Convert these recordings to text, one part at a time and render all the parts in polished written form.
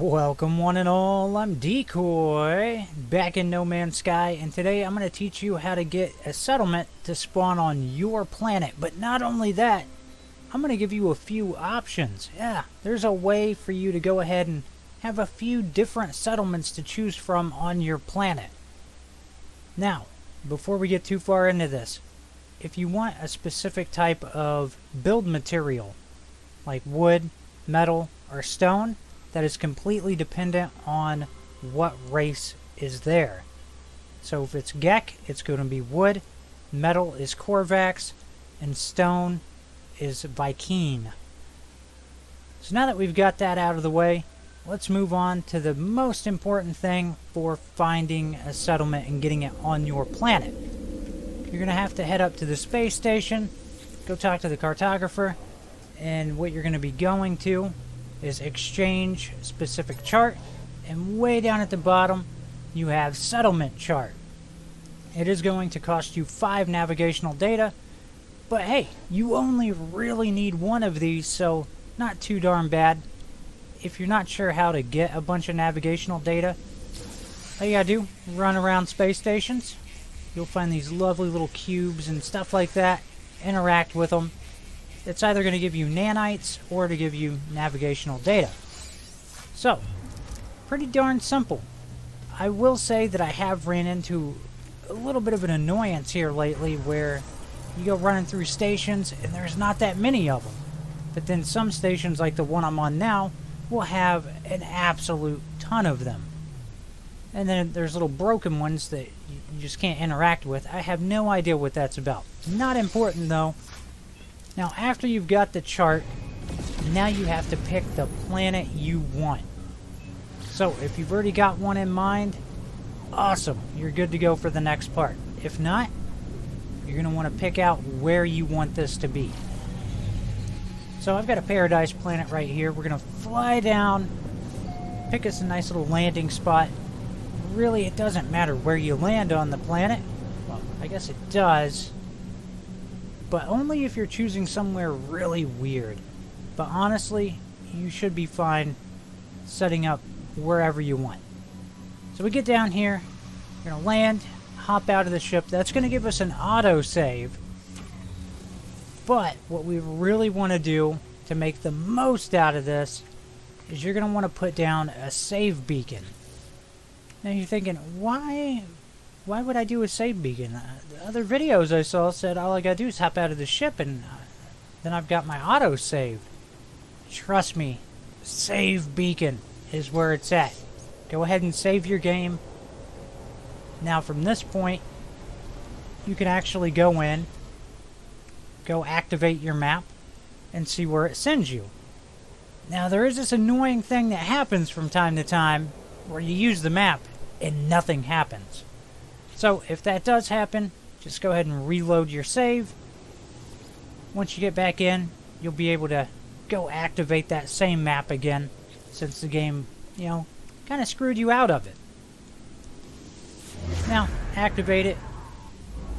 Welcome one and all, I'm Decoy, back in No Man's Sky, and today I'm going to teach you how to get a settlement to spawn on your planet. But not only that, I'm going to give you a few options. Yeah, there's a way for you to go ahead and have a few different settlements to choose from on your planet. Now, before we get too far into this, if you want a specific type of build material, like wood, metal, or stone, that is completely dependent on what race is there. So if it's Gek, it's going to be wood, metal is Korvax, and stone is Viking. So now that we've got that out of the way, let's move on to the most important thing for finding a settlement and getting it on your planet. You're going to have to head up to the space station, go talk to the cartographer, and what you're going to be going to is exchange specific chart, and way down at the bottom you have settlement chart. It is going to cost you 5 navigational data, but hey, you only really need one of these, so not too darn bad. If you're not sure how to get a bunch of navigational data, all you gotta do, run around space stations. You'll find these lovely little cubes and stuff like that. Interact with them. It's either going to give you nanites or to give you navigational data. So, pretty darn simple. I will say that I have ran into a little bit of an annoyance here lately where you go running through stations and there's not that many of them. But then some stations like the one I'm on now will have an absolute ton of them. And then there's little broken ones that you just can't interact with. I have no idea what that's about. Not important though. Now, after you've got the chart, now you have to pick the planet you want. So, if you've already got one in mind, awesome, you're good to go for the next part. If not, you're going to want to pick out where you want this to be. So, I've got a paradise planet right here. We're going to fly down, pick us a nice little landing spot. Really, it doesn't matter where you land on the planet. Well, I guess it does. But only if you're choosing somewhere really weird. But honestly, you should be fine setting up wherever you want. So we get down here, we're going to land, hop out of the ship. That's going to give us an autosave. But what we really want to do to make the most out of this is you're going to want to put down a save beacon. Now you're thinking, why would I do a save beacon? The other videos I saw said all I gotta do is hop out of the ship and then I've got my auto save. Trust me, save beacon is where it's at. Go ahead and save your game. Now from this point, you can actually go in, go activate your map, and see where it sends you. Now there is this annoying thing that happens from time to time where you use the map and nothing happens. So if that does happen, just go ahead and reload your save. Once you get back in, you'll be able to go activate that same map again, since the game, kind of screwed you out of it. Now, activate it.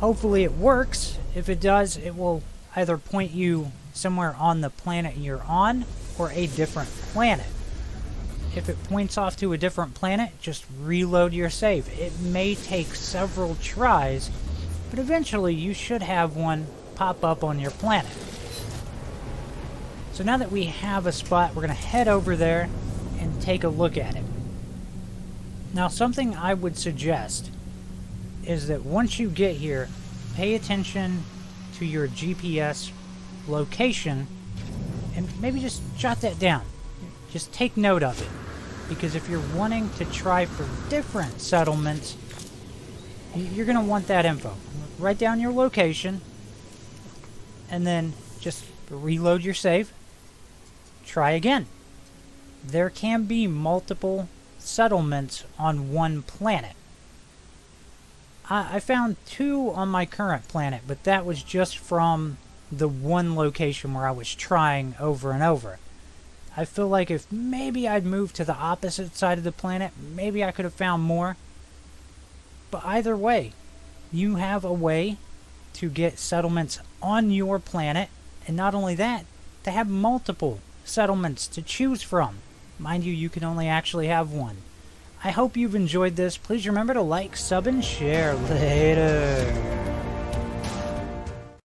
Hopefully it works. If it does, it will either point you somewhere on the planet you're on, or a different planet. If it points off to a different planet, just reload your save. It may take several tries, but eventually you should have one pop up on your planet. So now that we have a spot, we're going to head over there and take a look at it. Now, something I would suggest is that once you get here, pay attention to your GPS location and maybe just jot that down. Just take note of it. Because if you're wanting to try for different settlements, you're going to want that info. Write down your location, and then just reload your save. Try again. There can be multiple settlements on one planet. I found 2 on my current planet, but that was just from the one location where I was trying over and over. I feel like if maybe I'd moved to the opposite side of the planet, maybe I could have found more. But either way, you have a way to get settlements on your planet, and not only that, to have multiple settlements to choose from. Mind you, you can only actually have one. I hope you've enjoyed this. Please remember to like, sub, and share. Later.